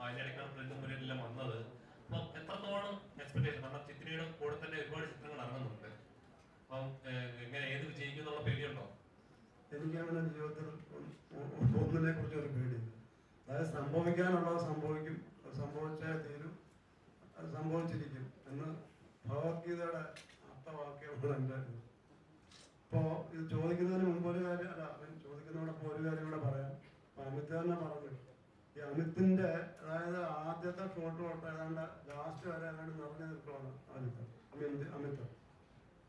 അതിനിടയ്ക്കാണ് പ്രിന്റും മുരയെല്ലാം വന്നത്. അപ്പം എത്രത്തോളം എക്സ്പെക്ടേഷൻ, കാരണം ചിത്രിയുടെ കൂടെ തന്നെ ഒരുപാട് ചിത്രങ്ങൾ ഇറങ്ങുന്നുണ്ട്. അപ്പം എങ്ങനെ ഏത് വിജയിക്കും എന്നുള്ള പേടിയുണ്ടോ? എനിക്കങ്ങനെ ജീവിതത്തിൽ ഒന്നിനെ കുറിച്ച് ഒരു പേടിയില്ല. അതായത് സംഭവിക്കാനുള്ളത് സംഭവിക്കും, സംഭവിച്ചേ തീരും, അത് സംഭവിച്ചിരിക്കും എന്ന് ഭഗവത്ഗീതയുടെ അർത്ഥവാക്യമാണ് എൻ്റെ. ഇപ്പോൾ ഇത് ചോദിക്കുന്നതിന് മുമ്പ് ഒരു കാര്യം, അല്ല ചോദിക്കുന്നതോടൊപ്പം ഒരു കാര്യം കൂടെ പറയാം. അപ്പം അമിത് തന്നെ പറഞ്ഞു, ഈ അമിത്തിൻ്റെ അതായത് ആദ്യത്തെ ഷോട്ട് തൊട്ട് ഏതാണ്ട് ലാസ്റ്റ് വരെ ഏതാണ്ട് നിറഞ്ഞു നിൽക്കുകയാണ് അമിത്.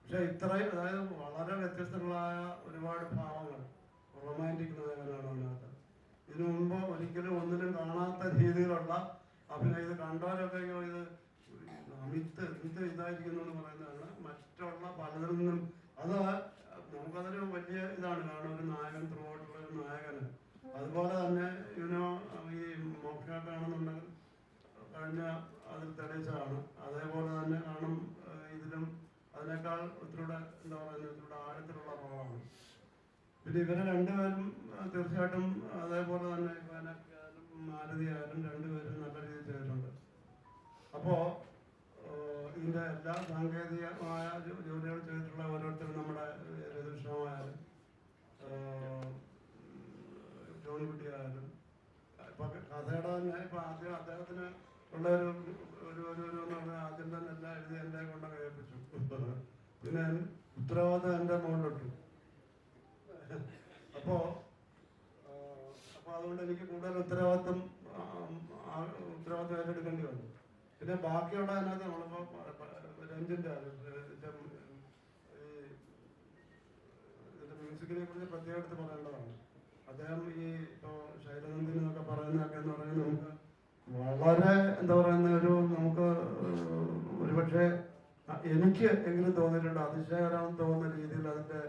പക്ഷെ ഇത്രയും അതായത് വളരെ വ്യത്യസ്തങ്ങളായ ഒരുപാട് ഭാവങ്ങൾ, റൊമാൻറ്റിക് നായകനാണ് അതിനകത്ത്. ഇതിനു മുമ്പ് ഒരിക്കലും ഒന്നിനും കാണാത്ത രീതിയിലുള്ള അഭിനയം. ഇത് കണ്ടവരൊക്കെ ഇത് അമിത് ഇതായിരിക്കുന്നു എന്ന് പറയുന്നതാണ്. മറ്റുള്ള പലതിൽ നിന്നും അത് നമുക്കതൊരു വലിയ ഇതാണ്. കാരണം ഒരു നായകൻ, ത്രൂ ഔട്ടുള്ള ഒരു നായകന്. അതുപോലെ തന്നെ ഇതിനോ ഈ മോക്ഷമാണെന്നുണ്ടെങ്കിൽ കഴിഞ്ഞ അതിൽ തെളിയിച്ചതാണ്. അതേപോലെ തന്നെ കാണും ഇതിലും അതിനേക്കാൾ ഒത്തിരിയുടെ എന്താ പറയുന്നത്, ഒത്തിരിയുടെ ആഴത്തിലുള്ള റോളാണ്. പിന്നെ ഇവരെ രണ്ടുപേരും തീർച്ചയായിട്ടും അതേപോലെ തന്നെ ഇവനൊക്കെയായാലും മാരുതി ആയാലും രണ്ടുപേരും നല്ല രീതിയിൽ ചെയ്തിട്ടുണ്ട്. അപ്പോൾ ഇതിൻ്റെ എല്ലാ സാങ്കേതികമായ ജോലികൾ ചെയ്തിട്ടുള്ള ഓരോരുത്തരും നമ്മുടെ രതീഷമായാലും ജോൺകുട്ടി ആയാലും ഇപ്പം കഥയുടെ തന്നെ ഇപ്പം ആദ്യം അദ്ദേഹത്തിന് ഉള്ള ഒരു എന്ന് പറഞ്ഞാൽ ആദ്യം തന്നെ എല്ലാം എഴുതി എൻ്റെ കൊണ്ടങ്ങ് കേൾപ്പിച്ചു. പിന്നെ ഉത്തരവാദിത്തം എൻ്റെ മുകളിലിട്ടു. അപ്പോൾ അതുകൊണ്ട് എനിക്ക് കൂടുതൽ ഉത്തരവാദിത്തം ഏറ്റെടുക്കേണ്ടി വന്നു. പിന്നെ ബാക്കിയുള്ള അതിനകത്ത് നമ്മളിപ്പോൾ രഞ്ജിൻ്റെ ഇതിൻ്റെ മ്യൂസിക്കിനെ കുറിച്ച് പ്രത്യേകം എടുത്ത് പറയേണ്ടതാണ്. അദ്ദേഹം ഈ ഇപ്പോൾ ശൈലനന്ദിനി എന്നൊക്കെ പറയുന്നതൊക്കെ എന്ന് പറയുന്നത് നമുക്ക് വളരെ എന്താ പറയുന്ന നമുക്ക് ഒരുപക്ഷെ എനിക്ക് എങ്കിലും തോന്നിയിട്ടുണ്ട്, അതിശയകരം തോന്നുന്ന രീതിയിൽ അതിൻ്റെ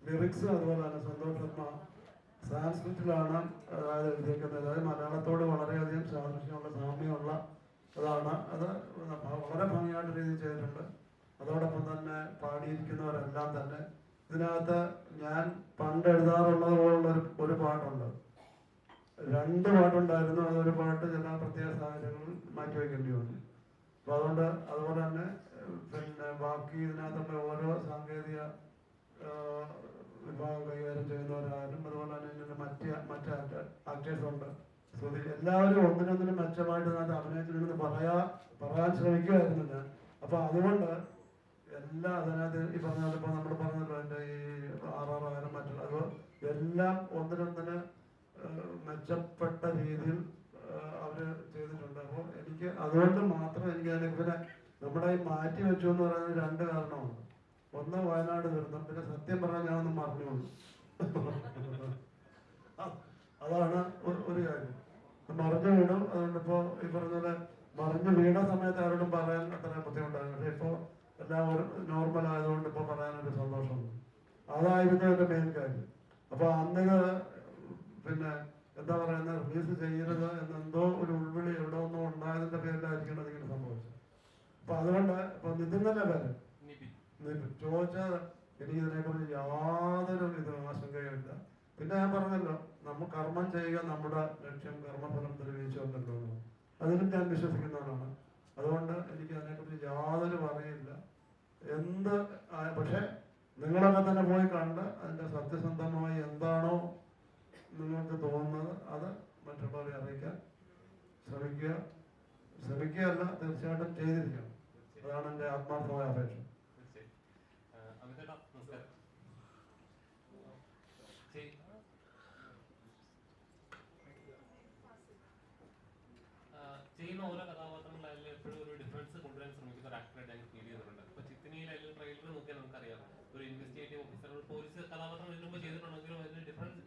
ലിറിക്സ്. അതുപോലെ തന്നെ സന്തോഷ് ശർമ്മ സാൻസ്ക്രിറ്റിലാണ് അതായത് എഴുതിയിരിക്കുന്നത്. അതായത് മലയാളത്തോട് വളരെയധികം സാദൃശ്യമുള്ള സാമ്യമുള്ള അതാണ്. അത് വളരെ ഭംഗിയായിട്ട് രീതിയിൽ ചെയ്തിട്ടുണ്ട്. അതോടൊപ്പം തന്നെ പാടിയിരിക്കുന്നവരെല്ലാം തന്നെ ഇതിനകത്ത് ഞാൻ പണ്ട് എഴുതാറുള്ളത് പോലുള്ള ഒരു പാട്ടുണ്ട്, 2 പാട്ടുണ്ടായിരുന്നു. അതൊരു പാട്ട് ചില പ്രത്യേക സാഹചര്യങ്ങളിൽ മാറ്റിവെക്കേണ്ടി വന്നു. അപ്പോൾ അതുപോലെ തന്നെ പിന്നെ ബാക്കി ഇതിനകത്തുള്ള ഓരോ സാങ്കേതിക വിഭാഗം കൈകാര്യം ചെയ്യുന്നവരായാലും അതുപോലെ തന്നെ മറ്റ് ആക്ടേഴ്സ് ഉണ്ട്. ശ്രുതി എല്ലാവരും ഒന്നിനൊന്നിനും മെച്ചമായിട്ട് ഇതിനകത്ത് അഭിനയിച്ചിട്ടുണ്ടെന്ന് പറയാൻ ശ്രമിക്കുമായിരുന്നു ഞാൻ. അപ്പോൾ അതുകൊണ്ട് എല്ലാം അതിനകത്ത് ഈ പറഞ്ഞാൽ ഇപ്പോൾ നമ്മൾ പറഞ്ഞല്ലോ എൻ്റെ ഈ ആറാറായാലും മറ്റുള്ള അത് എല്ലാം ഒന്നിനൊന്നിന് മെച്ചപ്പെട്ട രീതിയിൽ അവർ ചെയ്തിട്ടുണ്ട്. അപ്പോൾ എനിക്ക് അതുകൊണ്ട് മാത്രം എനിക്ക് അതിനെ പിന്നെ നമ്മുടെ ഈ മാറ്റി വെച്ചു എന്ന് പറയുന്നത് 2 കാരണമാണ്. ഒന്ന് വയനാട് ദുരന്തം, പിന്നെ സത്യം പറഞ്ഞാൽ ഞാനൊന്നും മറിഞ്ഞുള്ളൂ. അതാണ് ഒരു കാര്യം. മറിഞ്ഞു വീണു. അതുകൊണ്ടിപ്പോൾ ഈ പറഞ്ഞ മറിഞ്ഞു വീണ സമയത്ത് ആരോടും പറയാൻ അത്ര ബുദ്ധിമുട്ടായിരുന്നു. പക്ഷേ ഇപ്പോൾ എല്ലാം നോർമൽ ആയതുകൊണ്ട് ഇപ്പോൾ പറയാനൊരു സന്തോഷമുണ്ട്. അതായിരുന്നു എൻ്റെ മെയിൻ കാര്യം. അപ്പോൾ അന്ന് പിന്നെ എന്താ പറയുന്നത്, റിലീസ് ചെയ്യരുത് എന്നെന്തോ ഒരു ഉൾവിളി എവിടെ ഒന്നും ഉണ്ടായതിൻ്റെ പേരിലായിരിക്കണം അതിങ്ങനെ സംഭവിച്ചത്. അപ്പം അതുകൊണ്ട് ഇപ്പം നിതിൻ തന്നെ പേര് ചോദിച്ചാൽ എനിക്ക് ഇതിനെക്കുറിച്ച് യാതൊരു ആശങ്കയുമില്ല. പിന്നെ ഞാൻ പറഞ്ഞല്ലോ, നമ്മൾ കർമ്മം ചെയ്യുക നമ്മുടെ ലക്ഷ്യം, കർമ്മഫലം തെളിയിച്ചുകൊണ്ടല്ലോ, അതിലും ഞാൻ വിശ്വസിക്കുന്നവരാണ്. അതുകൊണ്ട് എനിക്ക് അതിനെക്കുറിച്ച് യാതൊരു പറയില്ല. പക്ഷെ നിങ്ങളൊക്കെ തന്നെ പോയി കണ്ട് അതിൻ്റെ സത്യസന്ധമായി എന്താണോ നിങ്ങൾക്ക് തോന്നുന്നത് അത് മറ്റുള്ളവരെ അറിയിക്കാൻ ശ്രമിക്കുകയല്ല, തീർച്ചയായിട്ടും ചെയ്തിരിക്കണം. അതാണ് എൻ്റെ ആത്മാർത്ഥമായ അപേക്ഷ. ചെയ്യുന്ന ഓരോ കഥാപാത്രങ്ങളായാലും എപ്പോഴും ഒരു ഡിഫറൻസ് കൊണ്ടുവരാൻ ശ്രമിക്കുന്ന ഒരു ആക്ടറായിട്ട് ഞങ്ങൾക്ക് ഫീൽ ചെയ്തിട്ടുണ്ട്. ഇപ്പോൾ ചിത്തനിയിലായാലും ട്രെയിലർ നോക്കിയാൽ നമുക്കറിയാം, ഒരു ഇൻവെസ്റ്റിഗേറ്റീവ് ഓഫീസർ, ഒരു പോലീസ് കഥാപാത്രം ഇതിനു മുമ്പ് ചെയ്തിട്ടുണ്ടെങ്കിലും അതിന് ഡിഫറൻസ്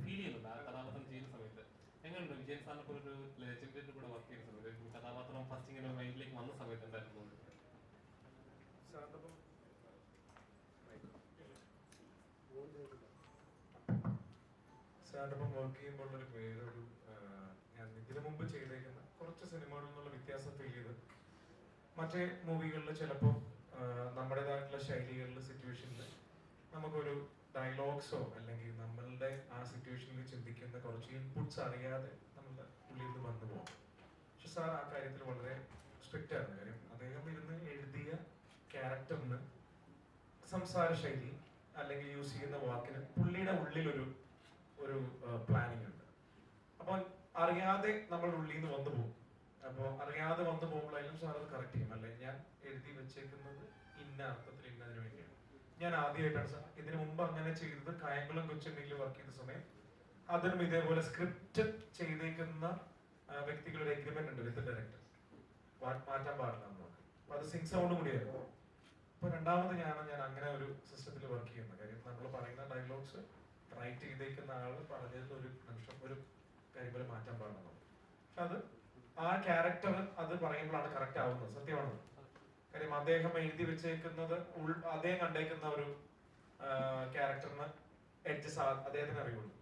ഫീൽ ചെയ്യുന്നുണ്ട് ആ കഥാപാത്രം ചെയ്യുന്ന സമയത്ത്. എങ്ങനെയുണ്ട് വിജയൻ സാറിനെ പോലെ ഒരു ലെജൻഡിന്റെ കൂടെ വർക്ക് ചെയ്യുന്ന സമയത്ത് കഥാപാത്രം ഫസ്റ്റ് ഇങ്ങനെ മൈൻഡിലേക്ക് വന്ന സമയത്ത് എന്തായിരുന്നു? സാറിനൊപ്പം വർക്ക് ചെയ്യുമ്പോൾ ഒരു വേറൊരു ഞാൻ ഇതിനു മുമ്പ് ചെയ്തേക്കുന്ന കുറച്ച് സിനിമകളിൽ നിന്നുള്ള വ്യത്യാസം ഫീൽ ചെയ്ത് മറ്റേ മൂവികളിൽ ചിലപ്പോൾ നമ്മുടേതായിട്ടുള്ള ശൈലികളിൽ സിറ്റുവേഷനിൽ നമുക്കൊരു ഡയലോഗ്സോ അല്ലെങ്കിൽ നമ്മളുടെ ആ സിറ്റുവേഷനിൽ ചിന്തിക്കുന്ന കുറച്ച് ഇൻപുട്സ് അറിയാതെ നമ്മളുടെ ഉള്ളിൽ നിന്ന് വന്നു പോകും. പക്ഷെ സാർ ആ കാര്യത്തിൽ വളരെ സ്ട്രിക്റ്റ് ആയിരുന്നു. കാര്യം അദ്ദേഹം ഇരുന്ന് എഴുതിയ ക്യാരക്ടറിന് സംസാര ശൈലി അല്ലെങ്കിൽ യൂസ് ചെയ്യുന്ന വാക്കിന് പുള്ളിയുടെ ഉള്ളിലൊരു ഒരു പ്ലാനിങ് ഉണ്ട്. അപ്പൊ അറിയാതെ നമ്മൾ ഉള്ളിൽ നിന്ന് വന്നു പോകും. അപ്പോൾ അറിയാതെ വന്നു പോകുമ്പോഴായാലും സാർ അത് കറക്റ്റ് ചെയ്യും. അല്ലെ, ഞാൻ എഴുതി വെച്ചേക്കുന്നത് ഇന്ന അർത്ഥത്തിൽ ഇന്നതിന് വേണ്ടിയാണ്. ഞാൻ ആദ്യമായിട്ടാണ് സാർ ഇതിനു മുമ്പ് അങ്ങനെ ചെയ്തത്. കായംകുളം കൊച്ചുണ്ടെങ്കിൽ വർക്ക് ചെയ്ത സമയം അതിനും ഇതേപോലെ സ്ക്രിപ്റ്റ് ചെയ്തേക്കുന്ന വ്യക്തികളുടെ എഗ്രിമെന്റ് ഉണ്ട് വിത്ത് ഡയറക്ടർ, മാറ്റാൻ പാടില്ല നമുക്ക്. അപ്പൊ അത് സിംഗ് സൗണ്ട് കൂടിയായിരുന്നു. അപ്പൊ രണ്ടാമത് ഞാൻ അങ്ങനെ ഒരു സിസ്റ്റത്തിൽ വർക്ക് ചെയ്യുന്നത്. കാര്യം നമ്മൾ പറയുന്ന ഡയലോഗ്സ് റൈറ്റ് ചെയ്തേക്കുന്ന ആള് പറഞ്ഞതിൽ ഒരു നിമിഷം ഒരു കാര്യം പോലെ മാറ്റാൻ പാടില്ല. പക്ഷെ അത് ആ ക്യാരക്ടർ അത് പറയുമ്പോഴാണ് കറക്റ്റ് ആവുന്നത്. സത്യമാണ്. കാര്യം അദ്ദേഹം എഴുതി വെച്ചേക്കുന്നത് അദ്ദേഹം കണ്ടേക്കുന്ന ഒരു ക്യാരക്ടറിന് എഡ്ജസ് അദ്ദേഹത്തിന് അറിയുള്ളൂ.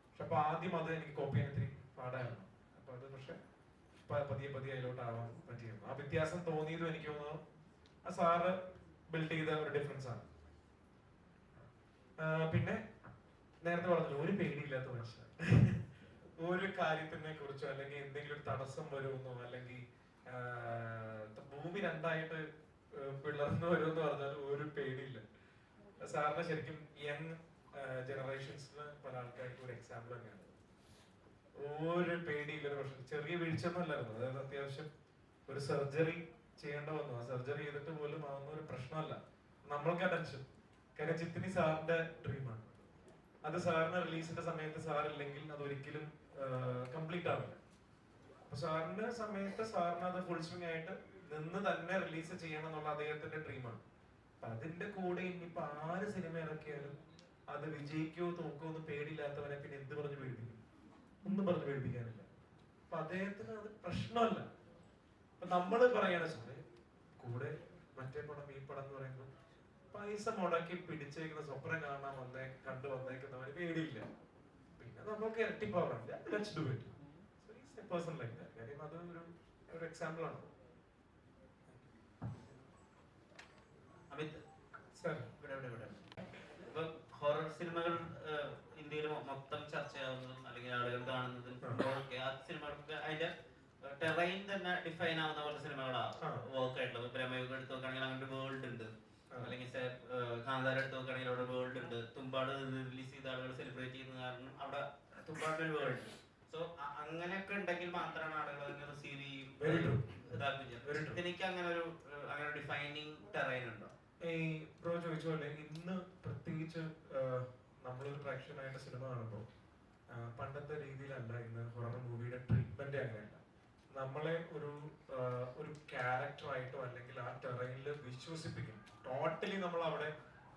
പക്ഷെ അപ്പൊ ആദ്യം അത് എനിക്ക് കോപ്പി ചെയ്യാൻ ഇത്തിരി പാടായിരുന്നു. അപ്പൊ അത് പക്ഷെ പതിയെ പതിയെ അതിലോട്ട് ആവാൻ പറ്റിയിരുന്നു. ആ വ്യത്യാസം തോന്നിയതും എനിക്ക് തോന്നുന്നു ആ സാറ് ബിൽഡ് ചെയ്ത ഒരു ഡിഫറൻസ് ആണ്. പിന്നെ നേരത്തെ പറഞ്ഞല്ലോ, ഒരു പേടിയില്ലാത്ത മനുഷ്യൻ. ഒരു കാര്യത്തിനെ കുറിച്ചോ അല്ലെങ്കിൽ എന്തെങ്കിലും ഒരു തടസ്സം വരുമെന്നോ അല്ലെങ്കിൽ ഭൂമി രണ്ടായിട്ട് പിളർന്നു വരുമെന്ന് പറഞ്ഞാൽ ഒരു പേടിയില്ല. സാറിന് ശരിക്കും യങ് ജനറേഷൻസിന് പല ആൾക്കാർക്ക് ഒരു എക്സാമ്പിൾ തന്നെയാണ്. ഒരു പേടിയില്ല. പ്രശ്നം ചെറിയ വീഴ്ചയൊന്നും അല്ലായിരുന്നു. അതായത് അത്യാവശ്യം ഒരു സർജറി ചെയ്യേണ്ട വന്നു. ആ സർജറി ചെയ്തിട്ട് പോലും അതൊന്നും ഒരു പ്രശ്നമല്ല. നമ്മൾക്ക് ആ ടെൻഷൻ. കാര്യം ചിത്തിനി സാറിന്റെ ഡ്രീമാണ്. അത് സാറിന് റിലീസിന്റെ സമയത്ത് സാറില്ലെങ്കിൽ അത് ഒരിക്കലും കംപ്ലീറ്റ് ആവില്ല. അപ്പൊ സാറിന്റെ സമയത്ത് സാറിന് അത് ഫുൾ സ്വിംഗ് ആയിട്ട് നിന്ന് തന്നെ റിലീസ് ചെയ്യണം എന്നുള്ള അദ്ദേഹത്തിന്റെ ഡ്രീമാണ്. അപ്പൊ അതിന്റെ കൂടെ ഇനിയിപ്പോ ആര് സിനിമ ഇറക്കിയാലും അത് വിജയിക്കോ തോക്കോ എന്ന് പേടിയില്ലാത്തവനെ പിന്നെ എന്ത് പറഞ്ഞു പേടിപ്പിക്കും? ഒന്നും പറഞ്ഞു പേടിപ്പിക്കാനില്ല. അപ്പൊ അദ്ദേഹത്തിന് അത് പ്രശ്നമല്ല. അപ്പൊ നമ്മള് പറയണ കൂടെ മറ്റേ പടം ഈ പടം എന്ന് പറയുമ്പോൾ പൈസ മുടക്കി പിടിച്ചേക്കുന്ന സ്വപ്നം കാണാൻ കണ്ടു വന്നേക്കുന്നവന് പേടിയില്ല. പിന്നെ നമുക്ക് ഇരട്ടി പവറുണ്ട്. Let's do it. So is a person like that. കാര്യം അത് ഒരു എക്സാമ്പിൾ ആണ്. ഇപ്പൊ ഹൊറർ സിനിമകൾ ഇന്ത്യയിൽ മൊത്തം ചർച്ചയാവുന്നതും അല്ലെങ്കിൽ ആളുകൾ കാണുന്നതും ആ സിനിമകൾക്ക് അതിന്റെ ടെറൈൻ തന്നെ ഡിഫൈൻ ആവുന്ന പോലത്തെ സിനിമകളാണ് വർക്ക് ആയിട്ടുള്ളത്. ഇപ്പൊ രമയുഗം എടുത്ത് നോക്കുകയാണെങ്കിൽ അങ്ങനെ വേൾഡ് ഉണ്ട്. അല്ലെങ്കിൽ കാന്താര എടുത്ത് നോക്കുകയാണെങ്കിൽ അവിടെ വേൾഡ് ഉണ്ട്. തുമ്പാട് റിലീസ് ചെയ്ത ആളുകൾ സെലിബ്രേറ്റ് ചെയ്യുന്ന കാരണം അവിടെ തുമ്പാടിനൊരു വേൾഡ്. സോ അങ്ങനെയൊക്കെ ഉണ്ടെങ്കിൽ മാത്രമാണ് ആളുകൾ അതിനെ റിസീവ് ചെയ്യും, ഇതാക്കും. എനിക്ക് അങ്ങനെ ഒരു ഡിഫൈനിങ് ടെറൈൻ ഉണ്ടോ? ഈ ബ്രോ ചോദിച്ച പോലെ ഇന്ന് പ്രത്യേകിച്ച് നമ്മളൊരു പ്രേക്ഷകനായിട്ട് സിനിമ കാണുമ്പോൾ പണ്ടത്തെ രീതിയിലല്ല ഇന്ന് ഹൊറർ മൂവിയുടെ ട്രീറ്റ്മെന്റ്. അങ്ങനെയല്ല. നമ്മളെ ഒരു ക്യാരക്ടറായിട്ടോ അല്ലെങ്കിൽ ആ ടെറൈനിൽ വിശ്വസിപ്പിക്കും. ടോട്ടലി നമ്മൾ അവിടെ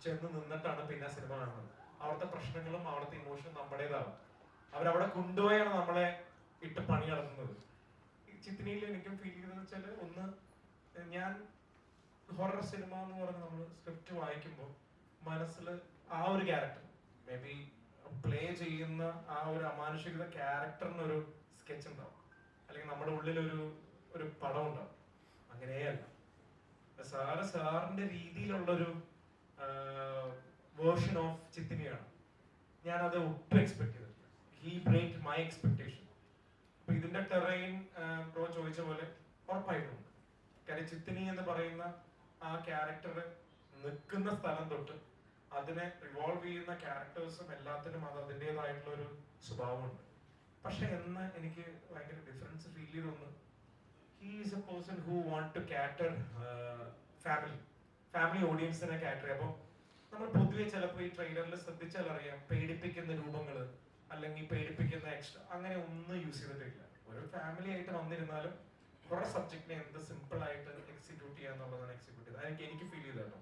ചെന്ന് നിന്നിട്ടാണ് പിന്നെ സിനിമ കാണുന്നത്. അവിടുത്തെ പ്രശ്നങ്ങളും അവിടുത്തെ ഇമോഷനും നമ്മുടേതാവും. അവരവിടെ കൊണ്ടുപോയാണ് നമ്മളെ ഇട്ട് പണി നടത്തുന്നത്. ചിത്തിനിയിൽ എനിക്കും ഫീൽ ചെയ്തതെന്ന് വെച്ചാൽ, ഒന്ന്, ഞാൻ ഹൊറർ സിനിമ എന്ന് പറഞ്ഞ് നമ്മൾ സ്ക്രിപ്റ്റ് വായിക്കുമ്പോൾ മനസ്സിൽ ആ ഒരു ക്യാരക്ടർ മേ ബി പ്ലേ ചെയ്യുന്ന ആ ഒരു അമാനുഷികത ക്യാരക്ടറിനൊരു സ്കെച്ച് ഉണ്ടാവും, അല്ലെങ്കിൽ നമ്മുടെ ഉള്ളിലൊരു പടം ഉണ്ടാവും. അങ്ങനെയല്ല. സാറിന്റെ രീതിയിലുള്ളൊരു വേർഷൻ ഓഫ് ചിത്തിനിയാണ്. ഞാനത് ഒട്ടും എക്സ്പെക്ട് ചെയ്തിട്ടില്ല. He break my expectation. അപ്പൊ ഇതിന്റെ ടെറൈൻ ബ്രോ ചോദിച്ച പോലെ ഉറപ്പായിട്ടുണ്ട്. കാര്യം ചിത്തിനി എന്ന് പറയുന്ന ആ ക്യാരക്ടർ നിൽക്കുന്ന സ്ഥലം തൊട്ട് അതിനെ റിവോൾവ് ചെയ്യുന്ന ക്യാരക്ടേഴ്സും എല്ലാത്തിനും അത് അതിൻ്റെതായിട്ടുള്ള ഒരു സ്വഭാവമുണ്ട്. പക്ഷെ എന്ന് എനിക്ക് ഭയങ്കര ഡിഫറൻസ് ഫീൽ ചെയ്തൊന്ന്, he is a person who want to cater family ഓഡിയൻസിനെ കാറ്റർ ചെയ്യും. അപ്പോൾ നമ്മൾ പൊതുവെ ചിലപ്പോൾ ഈ ട്രെയിലറിൽ ശ്രദ്ധിച്ചാൽ അറിയാം, പേടിപ്പിക്കുന്ന രൂപങ്ങൾ അല്ലെങ്കിൽ പേടിപ്പിക്കുന്ന എക്സ്ട്രാ അങ്ങനെ ഒന്നും യൂസ് ചെയ്തിട്ടില്ല. ഒരു ഫാമിലി ആയിട്ട് വന്നിരുന്നാലും കുറെ സബ്ജക്റ്റിനെ എന്ത് സിമ്പിൾ ആയിട്ട് എക്സിക്യൂട്ട് ചെയ്യാന്നുള്ളതാണ് എക്സിക്യൂട്ട് ചെയ്തത്. അതൊക്കെ എനിക്ക് ഫീൽ ചെയ്തല്ലോ.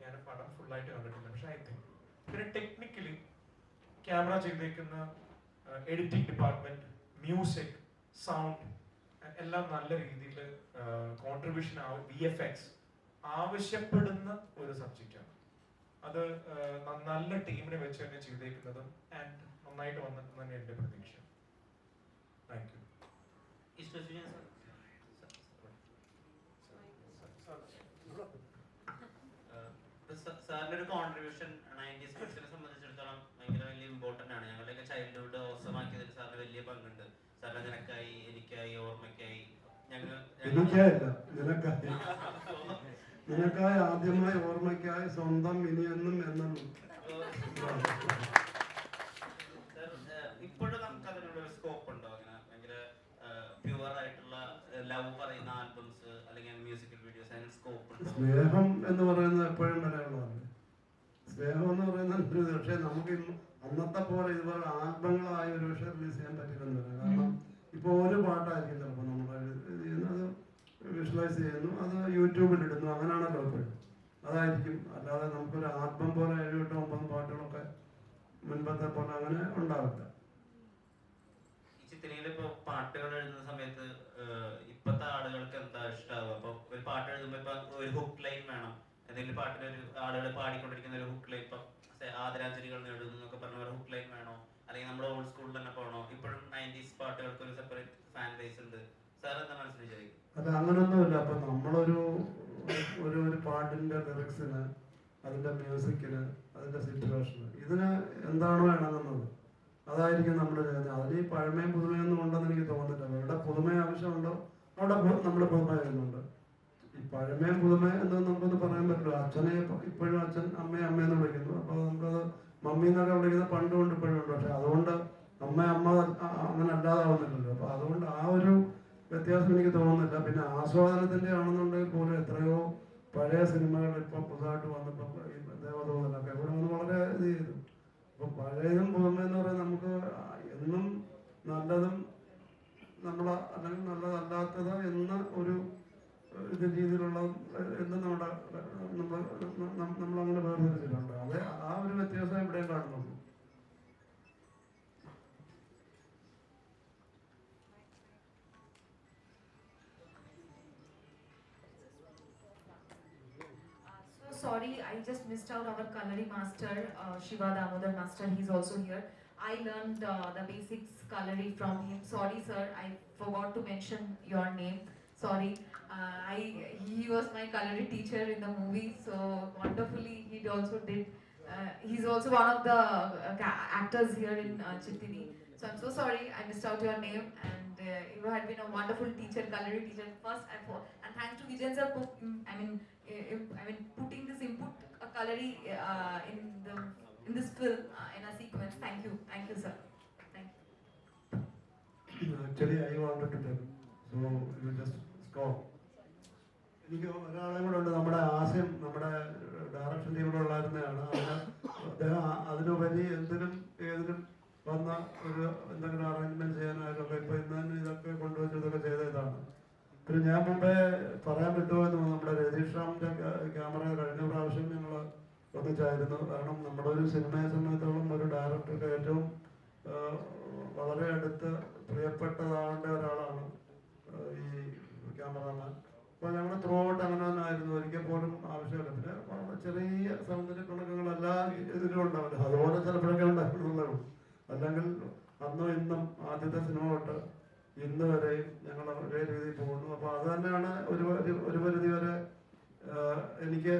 ഞാൻ പടം ഫുള്ളായിട്ട് കണ്ടിട്ടില്ല, പക്ഷെ ഐ തിങ്ക് പിന്നെ ടെക്നിക്കലി ക്യാമറ ചെയ്തേക്കുന്ന എഡിറ്റിംഗ് ഡിപ്പാർട്ട്മെന്റ്, മ്യൂസിക്, സൗണ്ട് എല്ലാം നല്ല രീതിയിൽ കോൺട്രിബ്യൂഷൻ VFX ആവശ്യപ്പെടുന്ന ഒരു സബ്ജക്റ്റാണ്. അത് നല്ല ടീമിനെ വെച്ച് തന്നെ ചെയ്തേക്കുന്നതും ആൻഡ് നന്നായിട്ട് വന്നിട്ട് തന്നെ എന്റെ പ്രതീക്ഷ. Thank you. സാറിന്റെ ഒരു കോൺട്രിബ്യൂഷൻ 90s കിഡ്സിനെ സംബന്ധിച്ചിടത്തോളം ഭയങ്കര വലിയ ഇമ്പോർട്ടന്റ് ആണ്. ഞങ്ങളുടെയൊക്കെ ചൈൽഡ്ഹുഡ് ഓസമാക്കിയതിൽ സാറിന് വലിയ പങ്കുണ്ട്. സാറിന് നിനക്കായി, എനിക്കായി, ഓർമ്മയ്ക്കായി എനിക്കായില്ല, നിനക്കായി ആദ്യമായി ഓർമ്മയ്ക്കായി സ്വന്തം ഇനിയെന്നും എന്നും. ഇപ്പോഴും നമുക്ക് അതിനുള്ള ഒരു സ്കോപ്പ് ഉണ്ടോ? അങ്ങനെ ഭയങ്കര പ്യുവർ ആയിട്ടുള്ള ലവ് പറയുന്ന ആൽബംസ് അല്ലെങ്കിൽ മ്യൂസിക്കൽ വീഡിയോസ്, അതിന് സ്കോപ്പ് ഉണ്ടോ? സ്നേഹം എന്ന് പറയുന്നത് എപ്പോഴും വരാനുള്ളതാണ്. സ്നേഹം എന്ന് പറയുന്നത് പക്ഷേ നമുക്ക് അന്നത്തെ പോലെ ഇതുപോലെ ആൽബങ്ങളായി ഒരു പക്ഷേ റിലീസ് ചെയ്യാൻ പറ്റില്ലെന്നില്ല. കാരണം ഇപ്പോൾ ഒരു പാട്ടായിരിക്കും ചിലപ്പോൾ നമ്മൾ ചെയ്യുന്നത്, വിഷ്വലൈസ് ചെയ്യുന്നു, അത് യൂട്യൂബിൽ ഇടുന്നു, അങ്ങനെയാണല്ലോ എപ്പോഴും. അതായിരിക്കും. അല്ലാതെ നമുക്കൊരു ആൽബം പോലെ 7, 8, 9 പാട്ടുകളൊക്കെ മുൻപത്തെ പോലെ അങ്ങനെ ഉണ്ടാവില്ല. ഈ ചിത്രയിൽ ഇപ്പോൾ പാട്ടുകൾ എഴുതുന്ന സമയത്ത് ഇപ്പോഴത്തെ ആളുകൾക്ക് എന്താ ഇഷ്ടമാവുക? അപ്പോൾ ഒരു പാട്ട് എഴുതുമ്പോൾ ഇപ്പം ഒരു ഹുക്ക് ലൈൻ വേണം, എന്തെങ്കിലും പാട്ടിന് ഒരു ആളുകൾ പാടിക്കൊണ്ടിരിക്കുന്ന ഒരു ഹുക്ക് ലൈൻ, ഇപ്പം ആദരാഞ്ജലികൾ നേടുന്നു എന്നൊക്കെ പറഞ്ഞ ഒരു ഹുക്ക് ലൈൻ വേണോ, അല്ലെങ്കിൽ നമ്മൾ ഓൾഡ് സ്കൂളിൽ തന്നെ പോകണോ? ഇപ്പോഴും 90s പാട്ടുകൾക്ക് ഒരു സെപ്പറേറ്റ് ഫാൻ ബേസ് ഉണ്ട്. സാർ എന്താ മനസ്സിൽ വിചാരിക്കും? അല്ല, അങ്ങനൊന്നുമില്ല. അപ്പൊ നമ്മളൊരു ഒരു പാട്ടിന്റെ ലിറിക്സിന്, അതിന്റെ മ്യൂസിക്കിന്, അതിന്റെ സിറ്റുവേഷന്, ഇതിന് എന്താണോ ഇണങ്ങുന്നത് അതായിരിക്കും നമ്മൾ ചെയ്യുന്നത്. അതിൽ ഈ പഴമയും പുതുമയൊന്നും ഉണ്ടെന്ന് എനിക്ക് തോന്നുന്നില്ല. എവിടെ പുതുമ ആവശ്യമുണ്ടോ അവിടെ നമ്മൾ പുതുമ ചെയ്യുന്നുണ്ട്. ഈ പഴമയും പുതുമ എന്നൊന്നും നമുക്കൊന്നും പറയാൻ പറ്റില്ല. അച്ഛനെ ഇപ്പോഴും അച്ഛൻ അമ്മയെ അമ്മയെന്ന് വിളിക്കുന്നു. അപ്പോൾ നമുക്കത് മമ്മി എന്നൊക്കെ വിളിക്കുന്ന പണ്ടുകൊണ്ട് ഇപ്പോഴും ഉണ്ട്. പക്ഷെ അതുകൊണ്ട് അമ്മ അങ്ങനെ അല്ലാതാവുന്നില്ലല്ലോ. അപ്പൊ അതുകൊണ്ട് ആ ഒരു വ്യത്യാസം എനിക്ക് തോന്നുന്നില്ല. പിന്നെ ആസ്വാദനത്തിന്റെ ആണെന്നുണ്ടെങ്കിൽ പോലും എത്രയോ പഴയ സിനിമകൾ ഇപ്പൊ പുതുതായിട്ട് വന്നപ്പോൾ ഈ ദേവദൂതനൊക്കെ ഇവിടെ വന്ന് വളരെ ഇത് ചെയ്തു. അപ്പൊ പഴയതും പുതുമയെന്ന് പറയുന്നത് നമുക്ക് എന്നും നല്ലതും അല്ലെങ്കിൽ നല്ലതല്ലാത്തത് എന്ന ഒരു ഇത് രീതിയിലുള്ള എന്നും നമ്മളങ്ങനെ വേർതിരിച്ചിട്ടുണ്ട്. അത് ആ ഒരു വ്യത്യാസം എവിടെയും കാണുന്നുള്ളൂ. Sorry, I just missed out our coloring master, Shiva Damodar master. He's also here. I learned the basics coloring from him. Sorry, sir, I forgot to mention your name. Sorry. He was my coloring teacher in the movie, so wonderfully he also did. He's also one of the actors here in Chittini. So I'm so sorry I missed out your name, and you had been a wonderful teacher, coloring teacher first and thanks to Vijayan sir for putting this input coloring in this film in a sequence. Thank you sir. Thank you. Actually, I wanted to tell, so you just stop. എനിക്ക് ഒരാളെ കൂടെ ഉണ്ട്, നമ്മുടെ ആശയം, നമ്മുടെ direction ടീമിലുള്ളായിരുന്നതാണ്. അദ്ദേഹം അതിനുപരി എന്തിനും ഏതിനും വന്ന ഒരു എന്തെങ്കിലും അറേഞ്ച്മെന്റ് ചെയ്യാനായിട്ടൊക്കെ ഇപ്പൊ ഇന്ന് തന്നെ ഇതൊക്കെ കൊണ്ടുവച്ച് ഇതൊക്കെ ചെയ്തതാണ്. പിന്നെ ഞാൻ മുമ്പേ പറയാൻ പറ്റുമെന്ന് നമ്മുടെ രതീഷ് റാമിന്റെ ക്യാമറ കഴിഞ്ഞ പ്രാവശ്യം ഞങ്ങൾ ഒന്നിച്ചായിരുന്നു. കാരണം നമ്മുടെ ഒരു സിനിമയെ സംബന്ധിച്ചോളം ഒരു ഡയറക്ടർക്ക് ഏറ്റവും വളരെ അടുത്ത് പ്രിയപ്പെട്ടതാവേണ്ട ഒരാളാണ് ഈ ക്യാമറമാൻ. അപ്പൊ ഞങ്ങൾ ത്രൂ ഔട്ട് അങ്ങനെ തന്നെ ആയിരുന്നു. ഒരിക്കൽ പോലും ആവശ്യമില്ല. പിന്നെ ചെറിയ സൗന്ദര്യ പിണക്കങ്ങളെല്ലാ ഇതിലും ഉണ്ടാവില്ല, അതുപോലെ ചിലപ്പോഴൊക്കെ ഉണ്ടാക്കുന്നുള്ളൂ. അല്ലെങ്കിൽ അന്നും ഇന്നും ആദ്യത്തെ സിനിമ തൊട്ട് ഇന്ന് വരെയും ഞങ്ങൾ ഒരേ രീതിയിൽ പോകുന്നു. അപ്പൊ അത് തന്നെയാണ് ഒരു പരിധി വരെ എനിക്ക്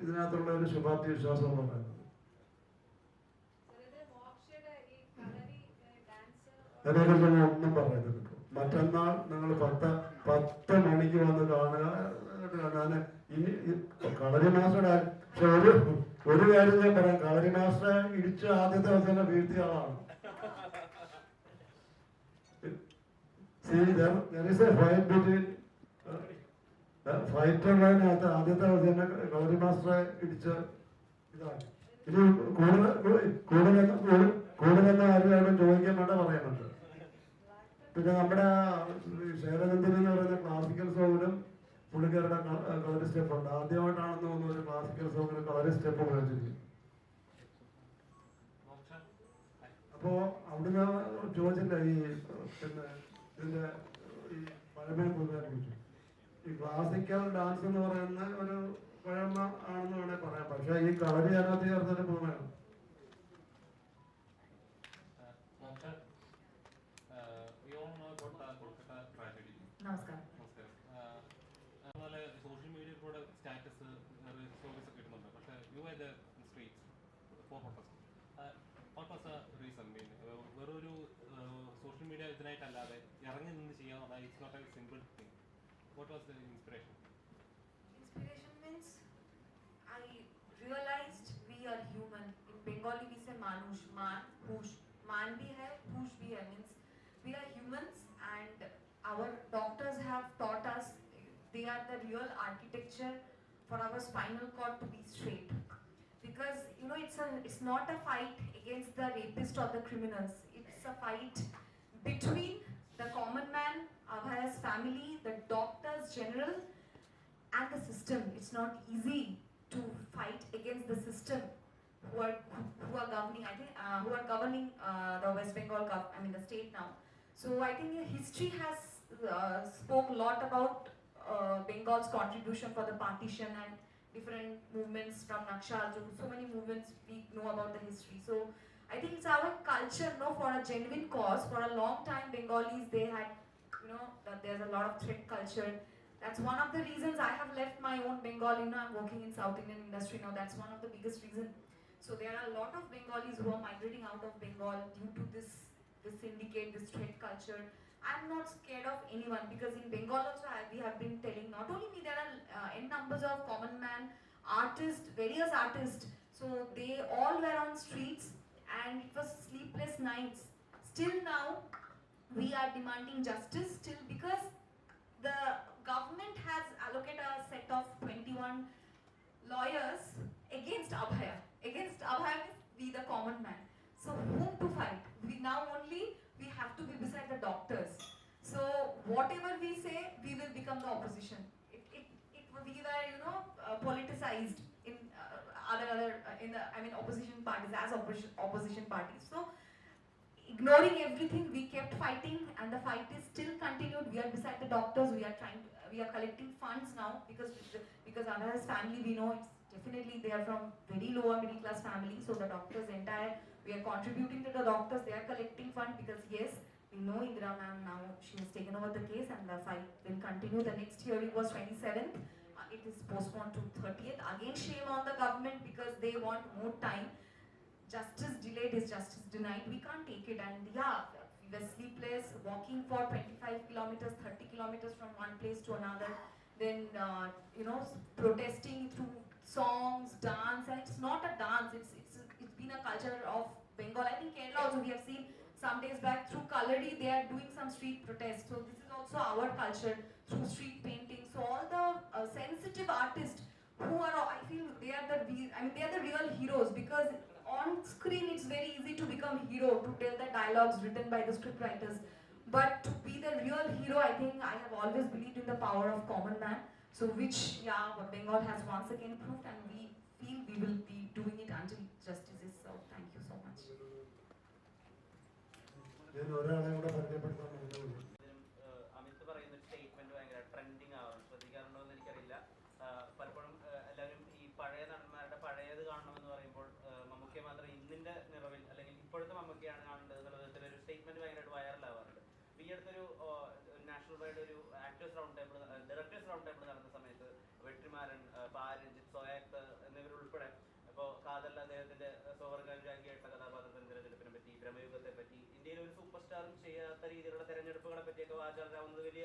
ഇതിനകത്തുള്ള ഒരു ശുഭാപ്തി വിശ്വാസം എന്ന് പറയുന്നത്. അതിനെക്കുറിച്ച് ഒന്നും പറയുന്നില്ല. മറ്റന്നാൾ നിങ്ങൾ 10 മണിക്ക് വന്ന് കാണുക. ഇനി കളരി മാസ്റ്ററുടെ ഒരു കാര്യം ഞാൻ പറയാം, കളരി മാസ്റ്ററെ ഇടിച്ച് ആദ്യത്തെ ദിവസം വീഴ്ത്തിയ ആളാണ്. ഫൈറ്റ് ഉള്ളതിനകത്ത് ആദ്യത്തെ ദിവസം കളരി മാസ്റ്ററെ ഇടിച്ച് ഇതാണ്. ഇനി കൂടുതലെന്ന ആരും ചോദിക്കാൻ വേണ്ട പറയുന്നുണ്ട്. പിന്നെ നമ്മുടെ ശേരനന്ദിനി എന്ന് പറയുന്ന ക്ലാസിക്കൽ സോങ്ങിലും പുള്ളിക്കാരുടെ കളറി സ്റ്റെപ്പ് ഉണ്ട്. ആദ്യമായിട്ടാണെന്ന് തോന്നുന്നു ഒരു ക്ലാസിക്കൽ സോങ്ങിൽ കളറി സ്റ്റെപ്പ് ഉപയോഗിച്ചിരിക്കും. അപ്പോ അവിടുന്ന് ചോദിച്ചില്ല ഈ പിന്നെ ഇതിന്റെ ഈ പഴമയെ പുതുതായി കുറിച്ചു. ഈ ക്ലാസിക്കൽ ഡാൻസ് എന്ന് പറയുന്ന ഒരു പഴമ ആണെന്ന് വേണേൽ പറയാം. പക്ഷെ ഈ കളരി അതിനകത്ത് ചേർന്നൊരു പുതുമയാണ്. നമസ്കാരം. അതുപോലെ സോഷ്യൽ മീഡിയയിൽ കൂടെ സ്റ്റാറ്റസ് സ്റ്റോറീസ് ഒക്കെ ഇടുന്നുണ്ട്. പക്ഷേ you are the streets for protest. What was the reason? വെറൊരു സോഷ്യൽ മീഡിയ ഇതിനായിട്ടല്ലാതെ ഇറങ്ങി നിന്ന് ചെയ്യാവുന്ന, it's not a simple thing. What was the inspiration? Inspiration means I realized we are human. In Bengali we say manush, man, push. Man bhi hai, push bhi hai. Means we are humans and our doctors have taught us they are the real architecture for our spinal cord to be straight. Because you know it's not a fight against the rapist or the criminals. It's a fight between the common man, Abhaya's family, the doctors general, and the system. It's not easy to fight against the system who are governing. I think who are governing the West Bengal, the state now. So I think history has spoke a lot about Bengal's contribution for the partition and different movements from Nakshal to so many movements we know about the history. So I think it's our culture, no, for a genuine cause. For a long time, Bengalis they had, that there's a lot of threat culture. That's one of the reasons I have left my own Bengal. I'm working in South Indian industry now. That's one of the biggest reasons. So there are a lot of Bengalis who are migrating out of Bengal due to this syndicate, this threat culture. I'm not scared of anyone because in Bengal also we have been telling, not only me, there are n numbers of common man, artists, various artists. So they all were on streets and it was sleepless nights. Still now we are demanding justice still because the government has allocated a set of 21 lawyers against Abhaya. Against Abhaya means we the common man. So whom to fight? We now only we have to be beside the doctors. So whatever we say, we will become the opposition. We were politicized in opposition parties as opposition parties. So ignoring everything, we kept fighting, and the fight is still continued. We are beside the doctors. We are collecting funds now because Abhaya's family, we know it's definitely they are from very lower middle class family. So the doctors we are contributing to the doctors. They are collecting fund because yes, we know Indira ma'am now she has taken over the case and the fight will continue. The next hearing was 27th. It is postponed to 30th. Again, shame on the government because they want more time. Justice delayed is justice denied. We can't take it. And yeah, we were sleepless, walking for 25 kilometers, 30 kilometers from one place to another. Then, protesting through songs, dance. And it's not a dance. It's been a culture of Bengal. I think Kerala also, we have seen some days back through Kalari, they are doing some street protests. So this is also our culture through street painting. So all the sensitive artists who are, I feel they are the real heroes because on screen it's very easy to become hero, to tell the dialogues written by the script writers. But to be the real hero, I think I have always believed in the power of common man. So which, what Bengal has once again proved, and we feel we will be doing it until justice is served. Thank you so much. ഒരാളെ കൂടെ പരിചയപ്പെടുത്താൻ വേണ്ടി അമിത് പറയുന്ന statement ഭയങ്കര trending ആവാൻ ശ്രദ്ധിക്കാറുണ്ടോ എന്ന് എനിക്കറിയില്ല. പലപ്പോഴും എല്ലാവരും ഈ പഴയ നടന്മാരുടെ പഴയത് കാണണമെന്ന് പറയുമ്പോൾ മമ്മൂക്കയെ മാത്രം ഇന്നിന്റെ നിറവിൽ അല്ലെങ്കിൽ ഇപ്പോഴത്തെ മമ്മൂക്കയാണ് കാണേണ്ടത് എന്നുള്ള വിധത്തിലൊരു സ്റ്റേറ്റ്മെന്റ് ഭയങ്കരമായിട്ട് വൈറലാവാറുണ്ട്. ഈ അടുത്തൊരു നാഷണൽ വൈഡ് ഒരു actors round table, directors round table നടന്ന സമയത്ത് വെട്രിമാരൻ, പാരഞ്ജിത്ത്, സോയാക്ട് എന്നിവരുൾപ്പെടെ ഇപ്പോൾ കാതൽ അദ്ദേഹത്തിന്റെ സ്വർഗാനുരാഗിയായിട്ടുള്ള കഥാപാത്രത്തിന്റെ തിരഞ്ഞെടുപ്പിനെ പറ്റി, ബ്രഹ്മയുഗത്തെ പറ്റി, ഇന്ത്യയിലെ ഒരു സൂപ്പർ സ്റ്റാറും ചെയ്യാത്ത രീതിയിലുള്ള തെരഞ്ഞെടുപ്പുകളെ പറ്റിയൊക്കെ വാചാലാവുന്നത് വലിയ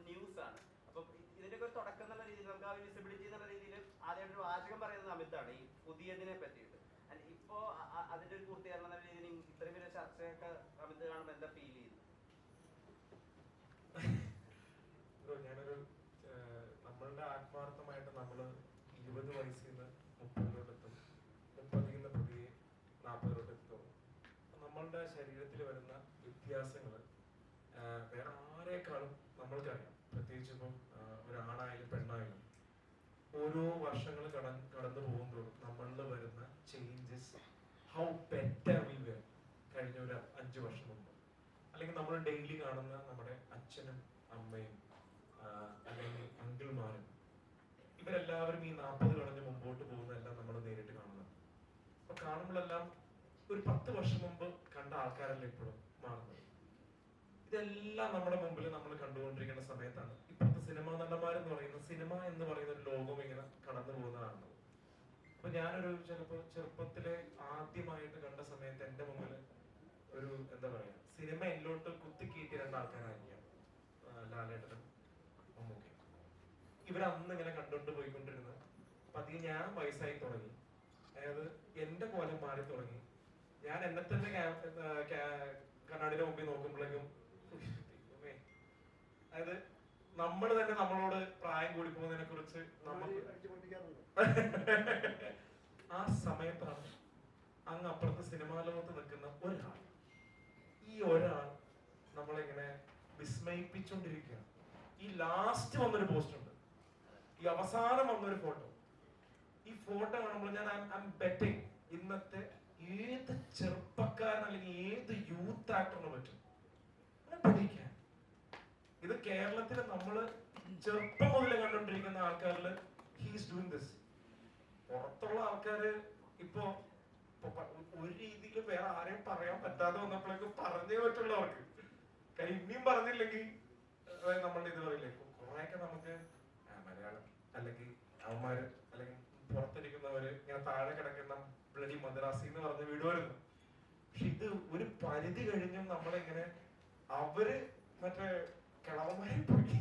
ന്യൂസ് ആണ്. അപ്പം ഇതിന്റെയൊക്കെ ഒരു തുടക്കം എന്നുള്ള രീതിയിൽ നമുക്ക് ആ വിസിബിലിറ്റി എന്നുള്ള രീതിയിൽ ആദ്യമായിട്ട് ഒരു വാചകം പറയുന്നത് അമിതാണ് ഈ പുതിയതിനെ പറ്റിയിട്ട്. ഇപ്പോ അതിന്റെ ഒരു പൂർത്തീകരണം എന്ന രീതിയിൽ ഇത്രയും വലിയ ചർച്ചയൊക്കെ അമിത് കാണുമ്പോൾ എന്താ ഫീൽ ചെയ്യുന്നത്? ഞാനൊരു നമ്മളുടെ ആത്മാർത്ഥമായിട്ട് നമ്മള് 20 വയസ്സിൽ നിന്ന് 30-ലോട്ടെത്തും, 30 പ്രതിയെ 40-ലോട്ടെത്തും. നമ്മളുടെ ശരീരത്തിൽ വരുന്ന വ്യത്യാസങ്ങൾ വേറെ ആരെക്കാളും നമ്മൾക്കറിയാം. പ്രത്യേകിച്ച് ഇപ്പം ഒരാണായാലും പെണ്ണായാലും ഓരോ വർഷങ്ങൾ കടന്നു പോകുമ്പോഴും നമ്മളിൽ വരുന്ന changes, how better we were കഴിഞ്ഞ ഒരു 5 വർഷം മുമ്പ്, അല്ലെങ്കിൽ നമ്മൾ ഡെയിലി കാണുന്ന നമ്മുടെ അച്ഛനും അമ്മയും അല്ലെങ്കിൽ അങ്കിൾമാരും, ഇവരെല്ലാവരും ഈ 40 കടഞ്ഞ് മുമ്പോട്ട് പോകുന്നതെല്ലാം നമ്മൾ നേരിട്ട് കാണുന്നത്. അപ്പൊ കാണുമ്പോഴെല്ലാം ഒരു 10 വർഷം മുമ്പ് കണ്ട ആൾക്കാരല്ല ഇപ്പോഴും മാറുന്നത്. ഇതെല്ലാം നമ്മുടെ മുമ്പിൽ നമ്മൾ കണ്ടുകൊണ്ടിരിക്കുന്ന സമയത്താണ് ഇപ്പോഴത്തെ സിനിമാ നടന്മാരെന്ന് പറയുന്ന, സിനിമ എന്ന് പറയുന്ന ഒരു ലോകം ഇങ്ങനെ കടന്നു പോകുന്നതാണ്. അപ്പൊ ഞാനൊരു ചിലപ്പോൾ ചെറുപ്പത്തിലെ ആദ്യമായിട്ട് കണ്ട സമയത്ത് എന്റെ മുമ്പിൽ ഒരു എന്താ പറയാ സിനിമ എന്നിലോട്ട് കുത്തിക്കീറ്റി രണ്ടാൾക്കാരായിരിക്കാം, ലാലേട്ടനും മമ്മൂക്കയും. ഇവരന്ന് ഇങ്ങനെ കണ്ടോണ്ട് പോയിക്കൊണ്ടിരുന്നത് പതിയെ ഞാൻ വയസ്സായി തുടങ്ങി, അതായത് എന്റെ കോലം മാറി തുടങ്ങി. ഞാൻ എന്നെ തന്നെ കണ്ണാടിയുടെ മുമ്പിൽ നോക്കുമ്പോഴേക്കും അതായത് നമ്മൾ തന്നെ നമ്മളോട് പ്രായം കൂടി പോകുന്നതിനെ കുറിച്ച് നമുക്ക് ആ സമയത്താണ് അങ്ങ് അപ്പുറത്ത് സിനിമാ ലോകത്ത് നിൽക്കുന്ന ഒരാൾ, ഈ ഒരാൾ നമ്മളിങ്ങനെ വിസ്മയിപ്പിച്ചോണ്ടിരിക്കുക. ഈ ലാസ്റ്റ് വന്നൊരു പോസ്റ്റ് ഉണ്ട്, ഈ അവസാനം വന്നൊരു ഫോട്ടോ. ഈ ഫോട്ടോ കാണുമ്പോൾ ഞാൻ ഐ എം ബെറ്റിംഗ് ഇന്നത്തെ ഏത് ചെറുപ്പക്കാരൻ അല്ലെങ്കിൽ ഏത് യൂത്ത് ആക്ടറിന് പറ്റും പഠിക്കാൻ. ഇത് കേരളത്തിൽ നമ്മള് ചെറുപ്പം മുതലേ കണ്ടോണ്ടിരിക്കുന്ന ആൾക്കാരില് ഹീസ് ഡൂയിങ് ദിസ്. പുറത്തുള്ള ആൾക്കാര് ഇപ്പൊ ഒരു രീതിയിൽ വേറെ ആരെയും പറയാൻ പറ്റാതെ വന്നപ്പോഴേക്കും പറഞ്ഞേ പറ്റുള്ളവർക്ക്. കാര്യം ഇനിയും പറഞ്ഞില്ലെങ്കിൽ നമ്മളുടെ ഇത് പറയില്ലേ, കുറെയൊക്കെ നമുക്ക് മലയാളം അല്ലെങ്കിൽ അവന്മാര് അല്ലെങ്കിൽ പുറത്തിരിക്കുന്നവര് ഇങ്ങനെ താഴെ കിടക്കുന്ന ബ്ലഡി മദ്രാസി എന്ന് പറഞ്ഞ് വിടുവായിരുന്നു. പക്ഷെ ഇത് ഒരു പരിധി കഴിഞ്ഞും നമ്മളിങ്ങനെ അവര് മറ്റേ കിളവന്മാരെ പോയി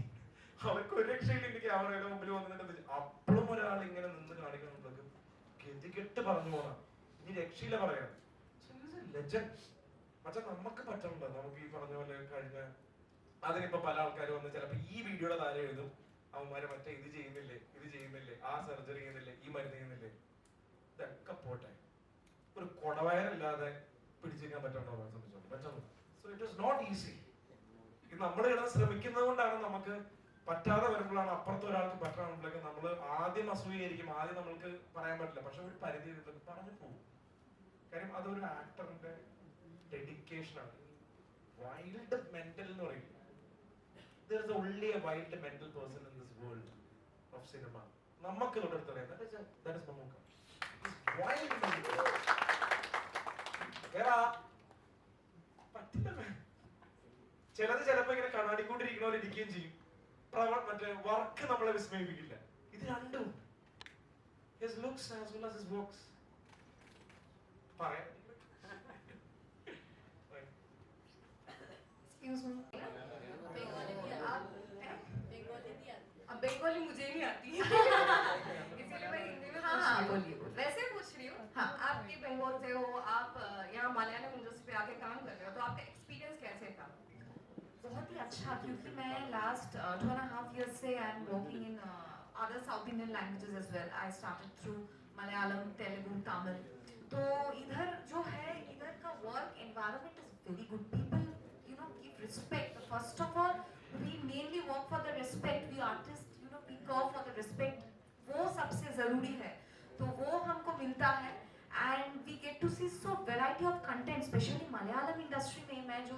അവർക്ക് ഒരു രക്ഷയില്ലെങ്കിൽ ക്യാമറയുടെ മുമ്പിൽ വന്നിട്ട് അപ്പോഴും ഒരാൾ ഇങ്ങനെ നിന്ന് കാണിക്കുന്നുണ്ടെങ്കിൽ ഗതികെട്ട് പറഞ്ഞു പോണം, ഇനി രക്ഷയില്ല പറയാം. പക്ഷെ നമുക്ക് പറ്റുന്നുണ്ടോ? നമുക്ക് ഈ പറഞ്ഞ പോലെ കഴിഞ്ഞ അതിനിപ്പോ പല ആൾക്കാർ വന്ന് ചിലപ്പോ ഈ വീഡിയോയുടെ താരം എഴുതും, അവന്മാരെ മറ്റേ ഇത് ചെയ്യുന്നില്ലേ, ആ സർജറി ചെയ്യുന്നില്ലേ, ഈ മരുന്ന് ചെയ്യുന്നില്ലേ. ഇതൊക്കെ പോട്ടെ, ഒരു കൊടവയറില്ലാതെ പിടിച്ചേക്കാൻ പറ്റുന്നുണ്ടോ സംബന്ധിച്ചോളൂ പറ്റുന്നു. So it is not easy. ഇത് നമ്മൾ ഇവിടെ ശ്രമിക്കുന്നത് കൊണ്ടാണ് നമുക്ക് പറ്റാതെ വരുമ്പോഴാണ് അപ്പുറത്തെ ഒരാൾക്ക് പറ്റാകുമ്പോഴേക്ക് നമ്മൾ ആദ്യം അസൂയായിരിക്കും, ആദ്യം നമ്മൾക്ക് പറയാൻ പറ്റില്ല. പക്ഷെ ഒരു പരിധി പറഞ്ഞു പോകും. കാര്യം അതൊരു ആക്ടറിന്റെ ഡെഡിക്കേഷൻ ആണ്. വൈൽഡ് മെന്റൽ എന്ന് പറയില്ല, there is only a wild mental person in this world of cinema. നമുക്ക് തൊട്ടടുത്തറിയാം, that is Mammukka. Wild mental. പറ്റില്ല. ചിലത് ചിലപ്പോ ഇങ്ങനെ കണ്ണാടിക്കൊണ്ടിരിക്കുന്ന പോലെ ഇരിക്കുകയും ചെയ്യും. മറ്റേ വർക്ക് നമ്മളെ വിസ്മയിപ്പിക്കില്ല. ഇത് രണ്ടും his looks as well as his works. പറയാം. Excuse me. बंगाली मुझे नहीं आती इसीलिए मैं हिंदी में हाँ बोलिए। वैसे पूछ रही हूँ, हाँ आपके बंगाल से हो, आप यहाँ मलयालम इंडस्ट्री पे आके काम कर रहे हो, तो आपका एक्सपीरियंस कैसे था? बहुत ही अच्छा, क्योंकि मैं लास्ट 2.5 years से I am working in other South Indian languages as well. I started through Malayalam, Telugu, Tamil. तो इधर जो है, इधर का work environment is very good. People you know give respect. First of all, we mainly work for the respect. We artists, you know, we go for the respect. वो सबसे जरूरी है, तो वो हमको मिलता है. And we get to see so variety of content, especially Malayalam industry में. मैं जो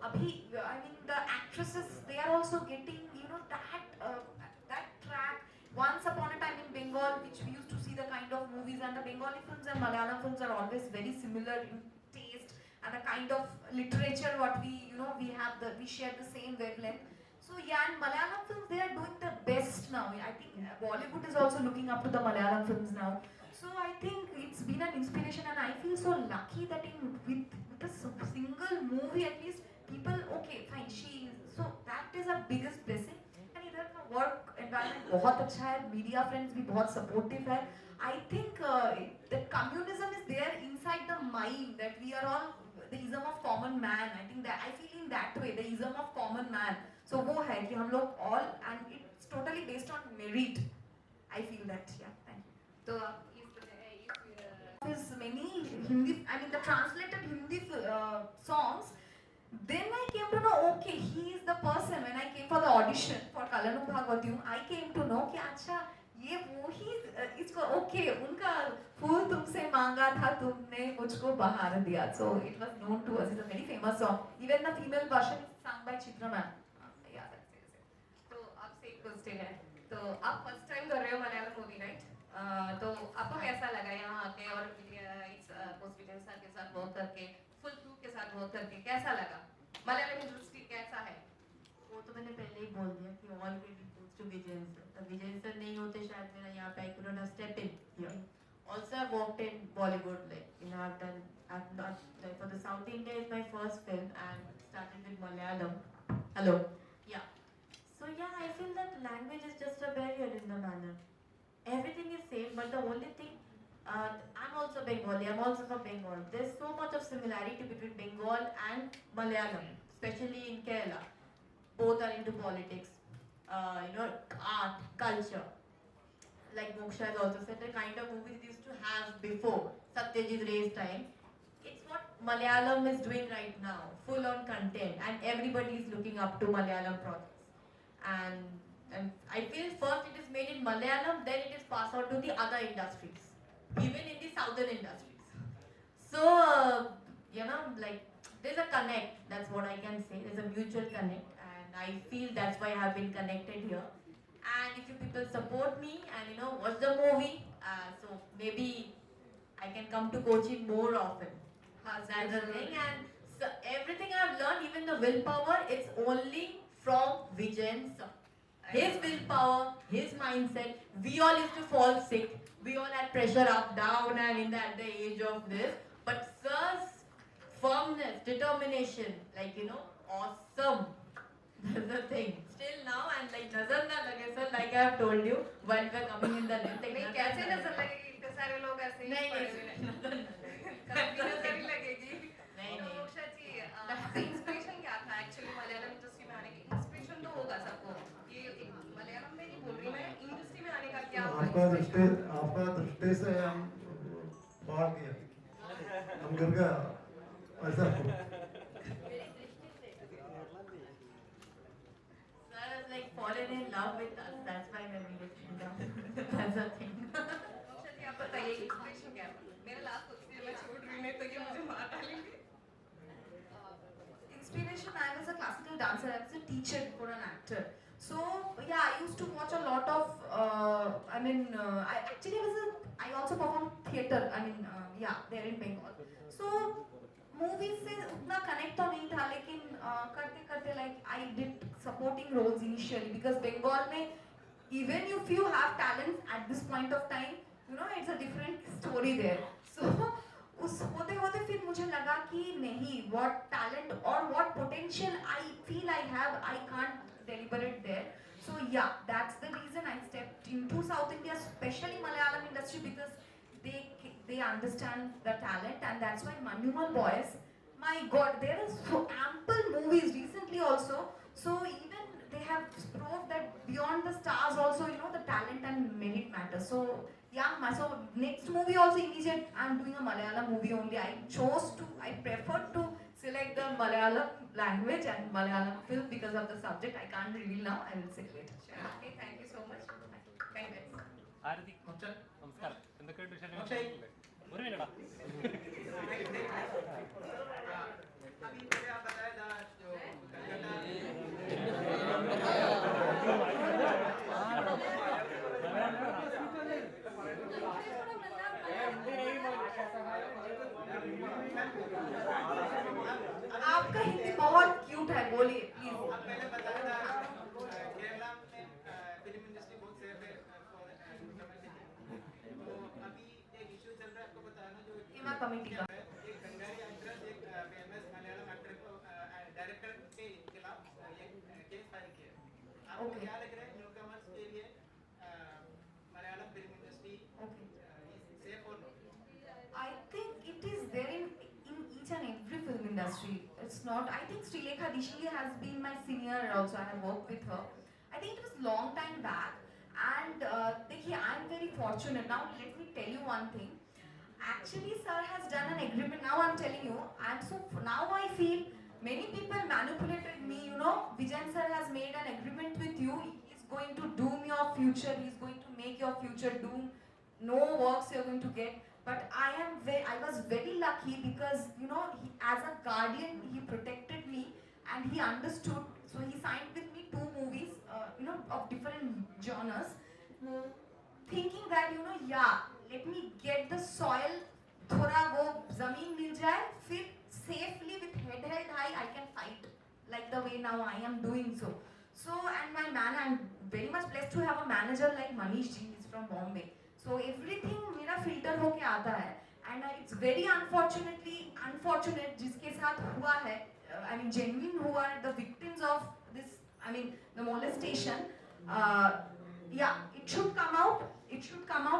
अभी I mean the actresses, they are also getting, you know, that track. Once upon a time in Bengal, which we used to see the kind of movies, and the Bengali films and Malayalam films are always very similar in taste and the kind of literature what we, you know, we share the same wavelength. So yeah, and Malayalam films, they are doing the best now. I think Bollywood is also looking up to the Malayalam films now. So I think it's been an inspiration, and I feel so lucky that with a single movie at least people, okay fine, so that is a biggest blessing. And इधर का work environment बहुत अच्छा है, media friends भी बहुत supportive है. I think that communism is there inside the mind, that we are all the ism of common man. I think that I feel in that way, the ism of common man. So वो है कि हम लोग all, and it's totally based on merit. I feel that, yeah. Thank you. तो is many Hindi, I mean the translated Hindi songs. Then I came to know, okay, he is the person. When I came for the audition for Kalanam Bhagavatyam, I came to know कि अच्छा ये वो ही इसको okay, उनका फूल तुमसे मांगा था तुमने मुझको बहार दिया. So it was known to us. It's a very famous song. Even the female version is sung by Chitra ma'am. Yeah, that's it. तो आपसे एक क्वेश्चन है. तो आप फर्स्ट टाइम कर रहे हो मलयालम मूवी, राइट? तो आपको कैसा लगा यहाँ आके और इस हॉस्पिटल सर के साथ वर्क करके, फुल क्रू के साथ वर्क करके कैसा लगा? मलयालम इंडस्ट्री कैसा है? वो तो मैंने पहले ही बोल दिया कि all credit goes to Vijay sir. तो विजय सर नहीं होते शायद मेरा यहाँ पे I could not step in. Also, I've worked in Bollywood. Like, you know, I've not, like, for the South India is my first film and started with Malayalam. Hello. Yeah. So yeah, I feel that language is just a barrier in the manner. Everything is same, but the only thing, I'm also Bengali. I'm also from Bengal. There's so much of similarity between Bengal and Malayalam, especially in Kerala. Both are into politics, you know, art, culture. Like Moksha has also said, the kind of movies they used to have before Satyajit Ray's time. It's what Malayalam is doing right now, full on content, and everybody is looking up to Malayalam projects. And I feel first it is made in Malayalam, then it is passed on to the other industries, even in the southern industries. So, you know, like, there's a connect, that's what I can say. There's a mutual connect, and I feel that's why I have been connected here. And if you people support me and, you know, watch the movie, so maybe I can come to Kochi more often. That's the thing. And so everything I've learned, even the willpower, it's only from Vijayan sir. His willpower, his mindset. We all used to fall sick. We all had pressure up, down, and at the age of this. But sir's firmness, determination, like, you know, awesome. That's the thing. Still now, and like nazar na lage sir, like I have told you, while we are coming in the lift. Like, नहीं कैसे नजर लगेगी इतने सारे लोग ऐसे ही नहीं पड़े हुए हैं। नजर कभी नजर ही लगेगी। नहीं, तो नहीं। मोक्षा जी, आपका इंस्पिरेशन क्या था एक्चुअली मलयालम इंडस्ट्री में आने की? इंस्पिरेशन तो होगा सबको, ये मलयालम में नहीं बोल रही मैं, इंडस्ट्री में आने का क्या आपका दृष्टि से हम बाहर किया, हम घर का ऐसा Sir has like fallen in love with us. That's why we made it down. That's the thing. Moksha जी आप बताइए इंस्पिरेशन क्या है? मेरा लास्ट क्वेश्चन मैं छोड़ रही हूँ, नहीं तो ये मुझे मार डालेंगे। Inspiration, I was a classical dancer, I was a teacher before an actor. So yeah, I used to watch a lot of, I also performed theatre, there in Bengal. So movies से उतना connect तो नहीं था, लेकिन करते करते like I did supporting roles initially because Bengal में even if you have talents at this point of time, you know, it's a different story there. So उस होते होते फिर मुझे लगा कि नहीं, what talent or what potential I feel I have, I can't deliver it there. So yeah, that's the reason I stepped into South India, especially Malayalam industry, because they understand the talent, and that's why Manumal Boys, my God, there is so ample movies recently also. So even they have proved that beyond the stars also, you know, the talent and merit matters. So yeah, so next movie also immediate, I'm doing a Malayalam movie only. I preferred to select the Malayalam language and Malayalam film because of the subject. I can't reveal now, I will say later. Sure. Okay, thank you so much. Thank you. ആരതി നമസ്കാരം, എന്തൊക്കെയുണ്ട് വിശേഷങ്ങൾ? ഒരു മിനിറ്റാ. आपका हिंदी बहुत cute है, बोलिए please. Hima committee का I think it is there in each and every film industry. It's not. I think Srilekha Dishli has been my senior also. I have worked with her. I think it was long time back. And देखिए, I'm very fortunate. Now let me tell you one thing. Actually, sir has done an agreement. Now I'm telling you. And so now I feel many people manipulated me. You know, Vijayan sir has made an agreement with you. He's going to doom your future. He's going to make your future doom. No works you're going to get. But I was very lucky because, you know, as a guardian, he protected me and he understood. So he signed with me 2 movies, you know, of different genres, thinking that, you know, yeah, let me get the soil, थोड़ा वो ज़मीन मिल जाए, फिर safely with head held high, I can fight like the way now I am doing so. So, and my man, I'm very much blessed to have a manager like Manish ji. He's from Bombay. So everything मेरा filter होके आता है, and it's very unfortunate जिसके साथ हुआ है, I mean genuine हुआ है, the victims of this, I mean the molestation, yeah, it should come out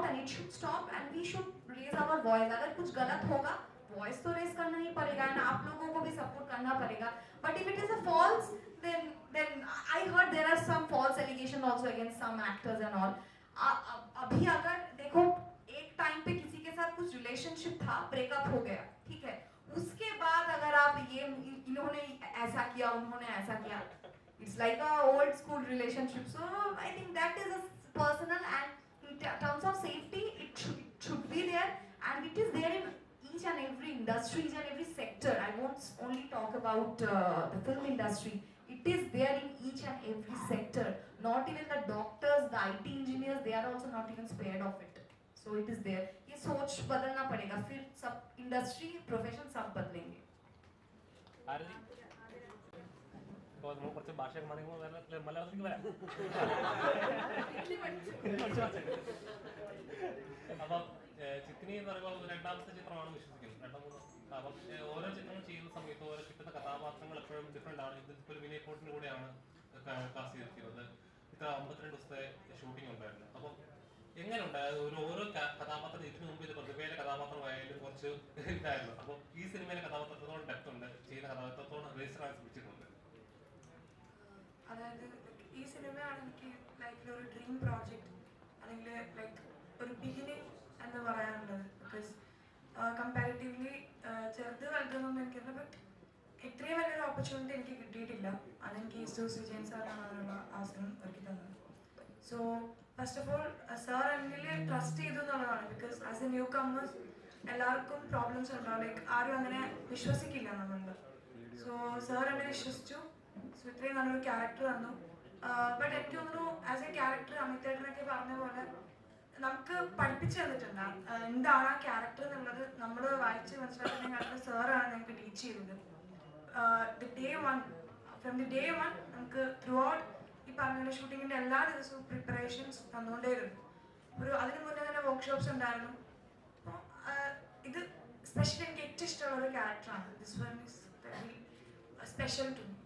and it should stop, and we should raise our voice. अगर कुछ गलत होगा voice तो raise करना ही पड़ेगा, and आप लोगों को भी support करना पड़ेगा. But if it is a false, then I heard there are some false allegations also against some actors and all. अभी अगर देखो एक टाइम पे किसी के साथ कुछ रिलेशनशिप था, ब्रेकअप हो गया, ठीक है, उसके बाद अगर आप ये इन्होंने ऐसा किया, उन्होंने ऐसा किया, it's like a old school relationship. So I think that is a personal, and in terms of safety it should be there, and it is there in each and every industry, each and every sector. I won't only talk about the film industry. It is there in each and every sector. Not even the doctors, the IT engineers, they are also not even spared of it. So it is there. ये सोच बदलना पड़ेगा, फिर सब industry profession सब बदलेंगे. അപ്പോൾ നമ്മൾ കുറച്ച് ഭാഷയൊക്കെ മറിയുമ്പോൾ മലയാളത്തിലേക്ക് വരാം. അപ്പം ചിത്തിനി എന്ന് പറയുമ്പോൾ രണ്ടാമത്തെ ചിത്രമാണ് വിശ്വസിക്കുന്നത്. അപ്പം ഓരോ ചിത്രങ്ങൾ ചെയ്യുന്ന സമയത്ത് ഓരോ കിട്ടുന്ന കഥാപാത്രങ്ങൾ എപ്പോഴും ഡിഫറെൻ്റ് ആണ്. ഇതിപ്പോൾ വിനയ് ഫോർട്ടിൻ്റെ കൂടെയാണ് കാസ്റ്റ് ചെയ്തിരിക്കുന്നത്. ഇത്ര 52 ദിവസത്തെ ഷൂട്ടിംഗ് ഉണ്ടായിരുന്നു. അപ്പം എങ്ങനെ ഉണ്ടായത്? ഓരോ കഥാപാത്രം ഇതിനു മുമ്പ് ഇത് പ്രതിഭയിലെ കഥാപാത്രമായാലും കുറച്ച് ഇതായിരുന്നു. അപ്പം ഈ സിനിമയിലെ കഥാപാത്രത്തോളം ഡെപ്ത് ഉണ്ട്, ചെയ്യുന്ന കഥാപാത്രത്തോളം രജിസ്റ്റർ ആയി ശ്രമിച്ചിട്ടുണ്ട്. അതായത് ഈ സിനിമയാണ് എനിക്ക് ലൈഫിൽ ഒരു ഡ്രീം പ്രോജക്റ്റ്, അല്ലെങ്കിൽ ലൈക്ക് ഒരു ബിഗിനിങ് എന്ന് പറയാനുള്ളത്. ബിക്കോസ് കമ്പാരിറ്റീവ്ലി ചെറുത് വലുതെന്നൊന്നും എനിക്കറിയില്ല, ബട്ട് ഇത്രയും വലിയൊരു ഓപ്പർച്യൂണിറ്റി എനിക്ക് കിട്ടിയിട്ടില്ല. അതെനിക്ക് ഈസ്റ്റൂസ് വിജയൻ സാറാണ് അതിനുള്ള അവസരം ഒരുക്കി തന്നത്. So first of all sir എന്നിൽ ട്രസ്റ്റ് ചെയ്തു എന്നുള്ളതാണ്. Because as A new comers എല്ലാവർക്കും പ്രോബ്ലംസ് ഉണ്ടാവും, ലൈക്ക് ആരും അങ്ങനെ വിശ്വസിക്കില്ല നമ്മളുടെ. സോ സാർ എന്നെ വിശ്വസിച്ചു. സോ ഇത്രയും നല്ലൊരു ക്യാരക്ടർ തന്നു. ബട്ട് എനിക്ക് തോന്നുന്നു ആസ് എ ക്യാരക്ടർ അമിതേട്ടനൊക്കെ പറഞ്ഞ പോലെ നമുക്ക് പഠിപ്പിച്ചു തന്നിട്ടുണ്ട് എന്താണ് ആ ക്യാരക്ടർ എന്നുള്ളത്. നമ്മൾ വായിച്ച് മനസ്സിലാക്കുന്നതിനെക്കാളും സാറാണ് ഞങ്ങൾക്ക് ടീച്ച് ചെയ്തത്. ഫ്രം ദി ഡേ വൺ നമുക്ക് ത്രൂ ഔട്ട് ഈ പറഞ്ഞ ഷൂട്ടിങ്ങിൻ്റെ എല്ലാ ദിവസവും പ്രിപ്പറേഷൻസ് തന്നുകൊണ്ടേയിരുന്നു. അതിന് മുന്നേ തന്നെ വർക്ക്ഷോപ്സ് ഉണ്ടായിരുന്നു. അപ്പോൾ ഇത് സ്പെഷ്യലി എനിക്ക് ഏറ്റവും ഇഷ്ടമുള്ള ഒരു ക്യാരക്ടറാണ്. This one is very special to me.